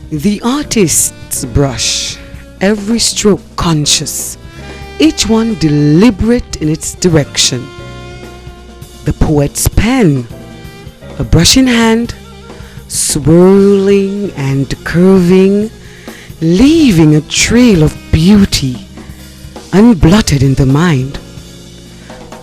The artist's brush, every stroke conscious, each one deliberate in its direction. The poet's pen, a brush in hand, swirling and curving, leaving a trail of beauty unblotted in the mind.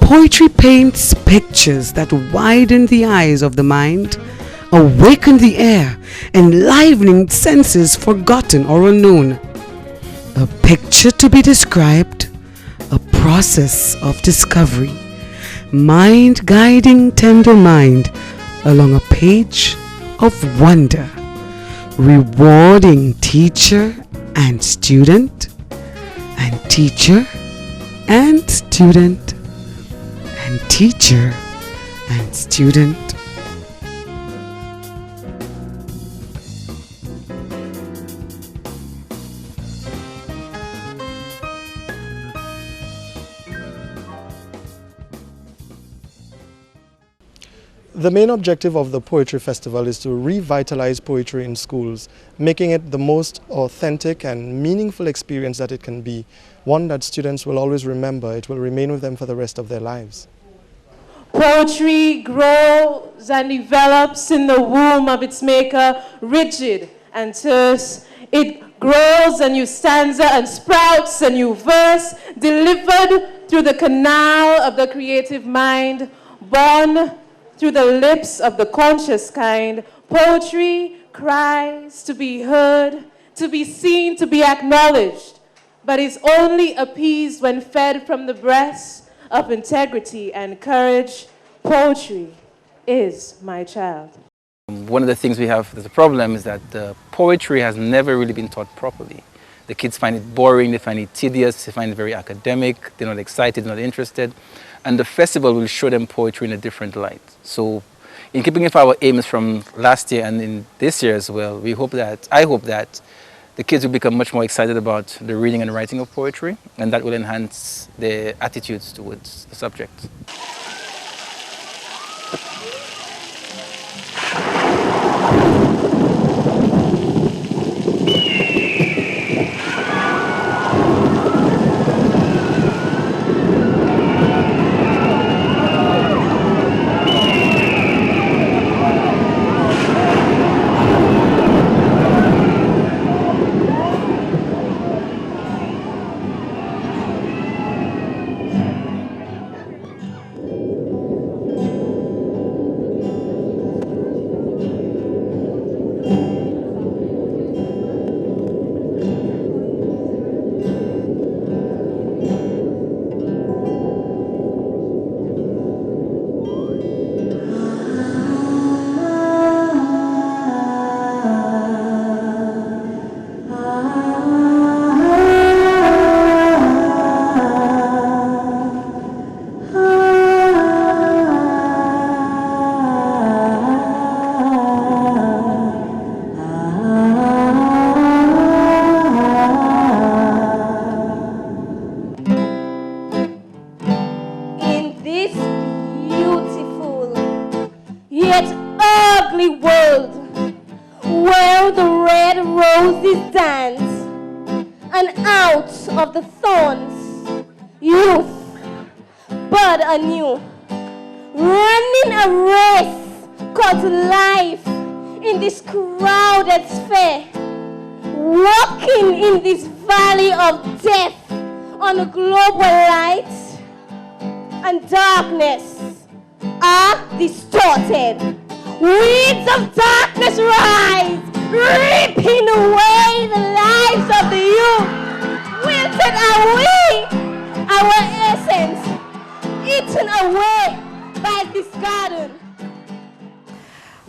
Poetry paints pictures that widen the eyes of the mind, awaken the air, enlivening senses forgotten or unknown. A picture to be described, a process of discovery, mind guiding tender mind along a page of wonder, rewarding teacher and student, and teacher and student, and teacher and student. The main objective of the Poetry Festival is to revitalize poetry in schools, making it the most authentic and meaningful experience that it can be, one that students will always remember. It will remain with them for the rest of their lives. Poetry grows and develops in the womb of its maker, rigid and terse. It grows a new stanza and sprouts a new verse, delivered through the canal of the creative mind, born through the lips of the conscious kind. Poetry cries to be heard, to be seen, to be acknowledged, but is only appeased when fed from the breast of integrity and courage. Poetry is my child. One of the things we have as a problem is that poetry has never really been taught properly. The kids find it boring, they find it tedious, they find it very academic, they're not excited, not interested. And the festival will show them poetry in a different light. So in keeping with our aims from last year and in this year as well, I hope that the kids will become much more excited about the reading and writing of poetry, and that will enhance their attitudes towards the subject. Of the thorns, youth, bud anew, running a race called life in this crowded sphere, walking in this valley of death on a global light, and darkness are distorted. Weeds of darkness rise, ripping away the lives of the youth. Wilted are we, our essence, eaten away by this garden.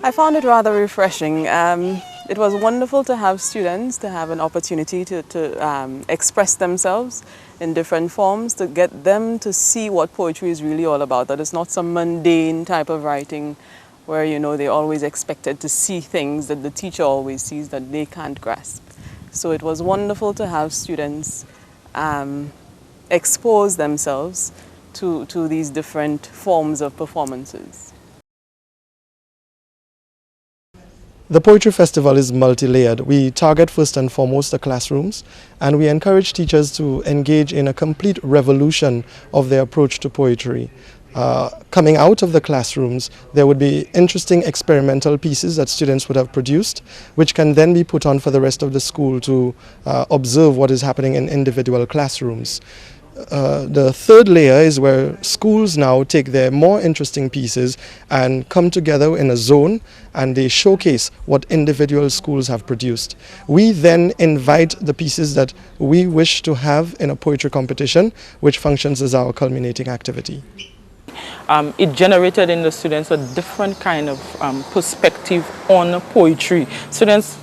I found it rather refreshing. It was wonderful to have students, to have an opportunity to express themselves in different forms, to get them to see what poetry is really all about, that it's not some mundane type of writing where, you know, they're always expected to see things that the teacher always sees that they can't grasp. So it was wonderful to have students expose themselves to these different forms of performances. The Poetry Festival is multi-layered. We target first and foremost the classrooms, and we encourage teachers to engage in a complete revolution of their approach to poetry. Coming out of the classrooms, there would be interesting experimental pieces that students would have produced, which can then be put on for the rest of the school to observe what is happening in individual classrooms. The third layer is where schools now take their more interesting pieces and come together in a zone, and they showcase what individual schools have produced. We then invite the pieces that we wish to have in a poetry competition, which functions as our culminating activity. It generated in the students a different kind of perspective on poetry. Students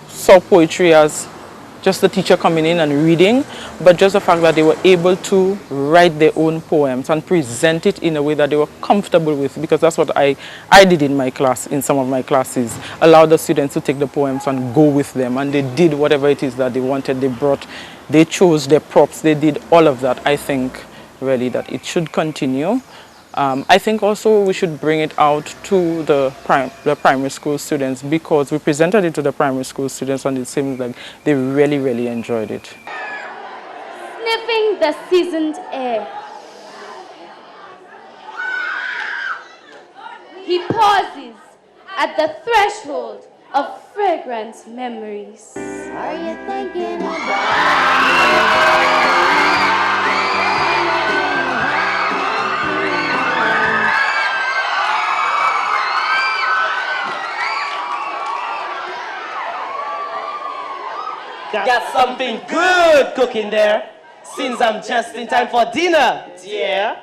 saw poetry as just the teacher coming in and reading, but just the fact that they were able to write their own poems and present it in a way that they were comfortable with, because that's what I did in my class, in some of my classes. Allow the students to take the poems and go with them, and they did whatever it is that they wanted. They chose their props, they did all of that. I think really that it should continue. I think also we should bring it out to the primary school students, because we presented it to the primary school students and it seems like they really, really enjoyed it. Sniffing the seasoned air. He pauses at the threshold of fragrant memories. Are you thinking about Got something good cooking there, since I'm just in time for dinner, dear.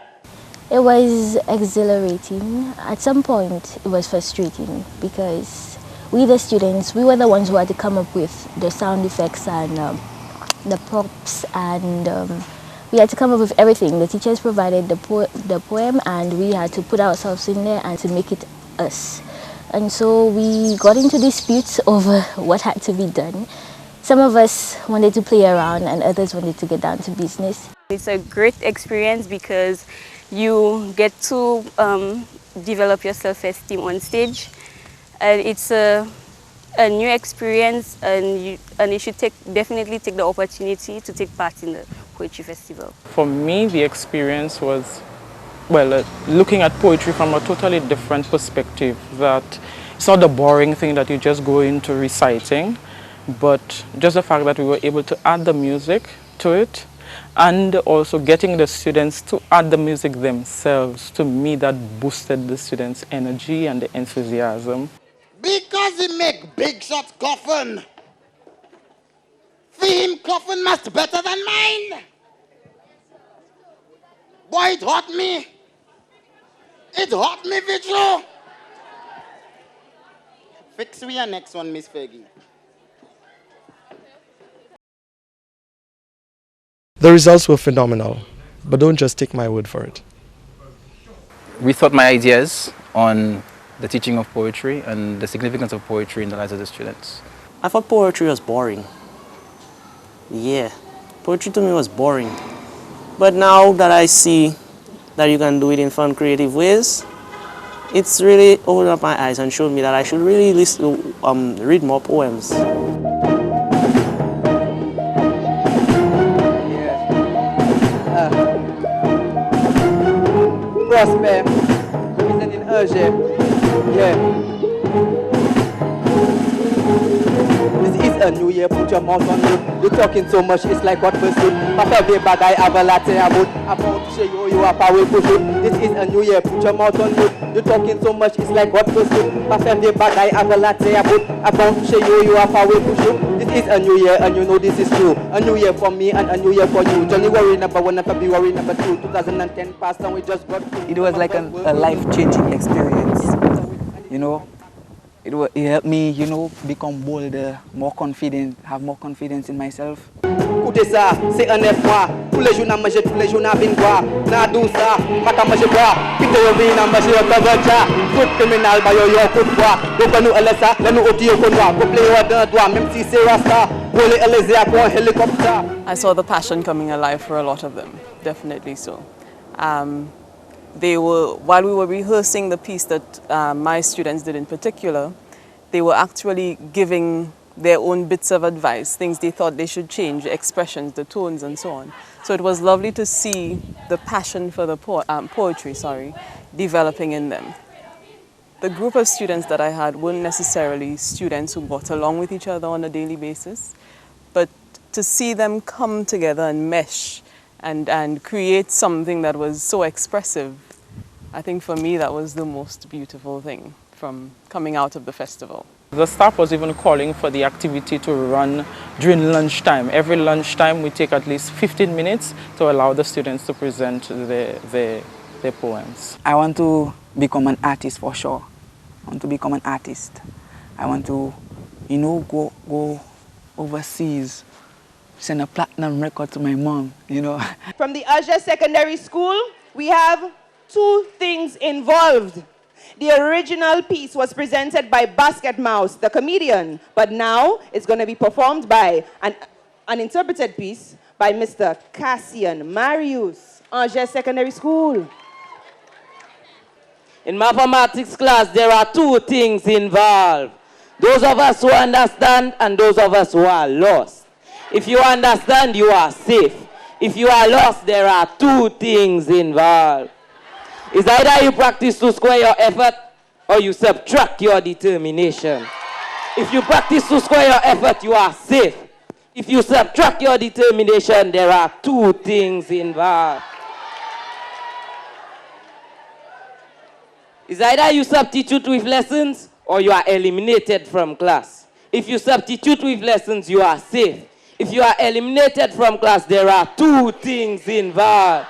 It was exhilarating. At some point, it was frustrating because we, the students, we were the ones who had to come up with the sound effects and the props, and we had to come up with everything. The teachers provided the poem, and we had to put ourselves in there and to make it us. And so we got into disputes over what had to be done. Some of us wanted to play around and others wanted to get down to business. It's a great experience because you get to develop your self-esteem on stage, and it's a new experience, and you should definitely take the opportunity to take part in the Poetry Festival. For me, the experience was, well, looking at poetry from a totally different perspective, that it's not the boring thing that you just go into reciting, but just the fact that we were able to add the music to it, and also getting the students to add the music themselves. To me, that boosted the students' energy and the enthusiasm. Because he make big shots coffin, for him coffin must better than mine. Boy, it hurt me. It hurt me, Vitro. Fix we your next one, Miss Fergie. The results were phenomenal, but don't just take my word for it. We thought my ideas on the teaching of poetry and the significance of poetry in the lives of the students. I thought poetry was boring. Yeah, poetry to me was boring. But now that I see that you can do it in fun, creative ways, it's really opened up my eyes and showed me that I should really read more poems. Prosper, representing Alger. Yeah. This is a new year, put your mouth on mute. You're talking so much, it's like what pursuit. Papa be bad, I have a latte about. I want to show you are power push it. This is a new year, put your mouth on mute. You're talking so much, it's like what pursuit. Papa be bad, I have a latte about. I want to show you are power push it. This is a new year, and you know this is true. A new year for me and a new year for you. Johnny worry number one and February number 2. 2010 passed and we just got through. It was like a life-changing experience. You know, it helped me, you know, become bolder, more confident, have more confidence in myself. Écoutez ça, c'est un 9 mois. Tous les jours, n'a mangé, tous les jours, n'a vin boire. N'a douce ça, m'a mangé boire. Pite yo vin, n'a mangé yo tabaja. Tout criminal, ba yo yo coup de bois. Donc nous, elle ça, là nous, au dio qu'on voit. Couple yo d'un doigt, même si c'est rasta. Voler, elle est à quoi, hélicoptère. I saw the passion coming alive for a lot of them, definitely so. While we were rehearsing the piece that my students did in particular, they were actually giving their own bits of advice, things they thought they should change, expressions, the tones, and so on. So it was lovely to see the passion for the poetry, developing in them. The group of students that I had weren't necessarily students who got along with each other on a daily basis, but to see them come together and mesh and create something that was so expressive, I think for me that was the most beautiful thing from coming out of the festival. The staff was even calling for the activity to run during lunchtime. Every lunchtime we take at least 15 minutes to allow the students to present their poems. I want to become an artist for sure. I want to become an artist. I want to, you know, go overseas, send a platinum record to my mom, you know. From the Aja Secondary School, we have 2 things involved. The original piece was presented by Basket Mouse, the comedian, but now it's going to be performed by an interpreted piece by Mr. Cassian Marius, Angers Secondary School. In mathematics class, there are 2 things involved. Those of us who understand and those of us who are lost. If you understand, you are safe. If you are lost, there are 2 things involved. It's either you practice to square your effort or you subtract your determination. If you practice to square your effort, you are safe. If you subtract your determination, there are 2 things involved. It's either you substitute with lessons or you are eliminated from class. If you substitute with lessons, you are safe. If you are eliminated from class, there are 2 things involved.